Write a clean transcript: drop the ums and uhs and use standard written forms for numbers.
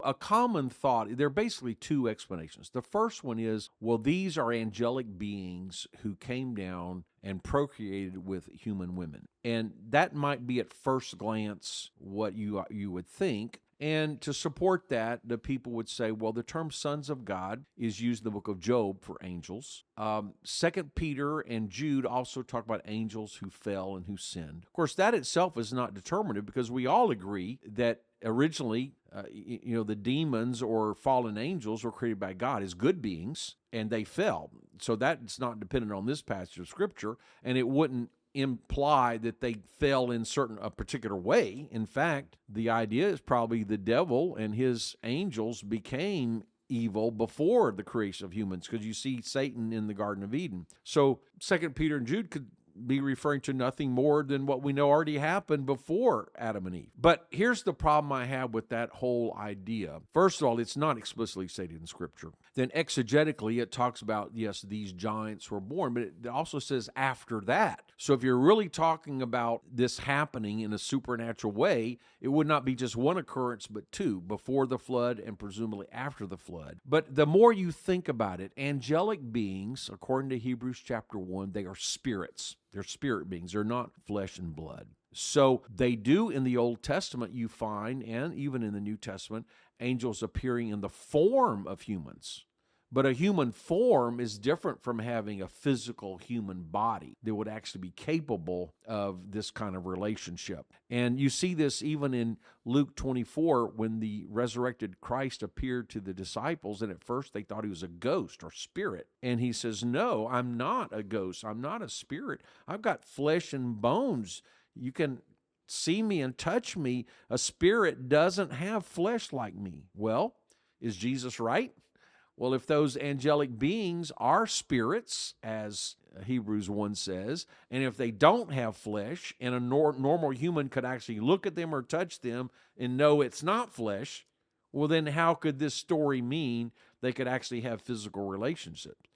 A common thought, there are basically two explanations. The first one is, well, these are angelic beings who came down and procreated with human women. And that might be at first glance what you would think. And to support that, the people would say, well, the term sons of God is used in the book of Job for angels. 2 Peter and Jude also talk about angels who fell and who sinned. Of course, that itself is not determinative because we all agree that originally, the demons or fallen angels were created by God as good beings, and they fell. So that's not dependent on this passage of Scripture, and it wouldn't imply that they fell in a particular way. In fact, the idea is probably the devil and his angels became evil before the creation of humans, because you see Satan in the Garden of Eden. So 2 Peter and Jude could be referring to nothing more than what we know already happened before Adam and Eve. But here's the problem I have with that whole idea. First of all, it's not explicitly stated in Scripture. Then exegetically, it talks about, yes, these giants were born, but it also says after that. So if you're really talking about this happening in a supernatural way, it would not be just one occurrence, but two, before the flood and presumably after the flood. But the more you think about it, angelic beings, according to Hebrews chapter 1, they are spirits. They're spirit beings. They're not flesh and blood. So they do in the Old Testament, you find, and even in the New Testament, angels appearing in the form of humans. But a human form is different from having a physical human body that would actually be capable of this kind of relationship. And you see this even in Luke 24 when the resurrected Christ appeared to the disciples, and at first they thought he was a ghost or spirit. And he says, no, I'm not a ghost. I'm not a spirit. I've got flesh and bones. You can see me and touch me. A spirit doesn't have flesh like me. Well, is Jesus right? Well, if those angelic beings are spirits, as Hebrews 1 says, and if they don't have flesh, and a normal human could actually look at them or touch them and know it's not flesh, well, then how could this story mean they could actually have physical relationships?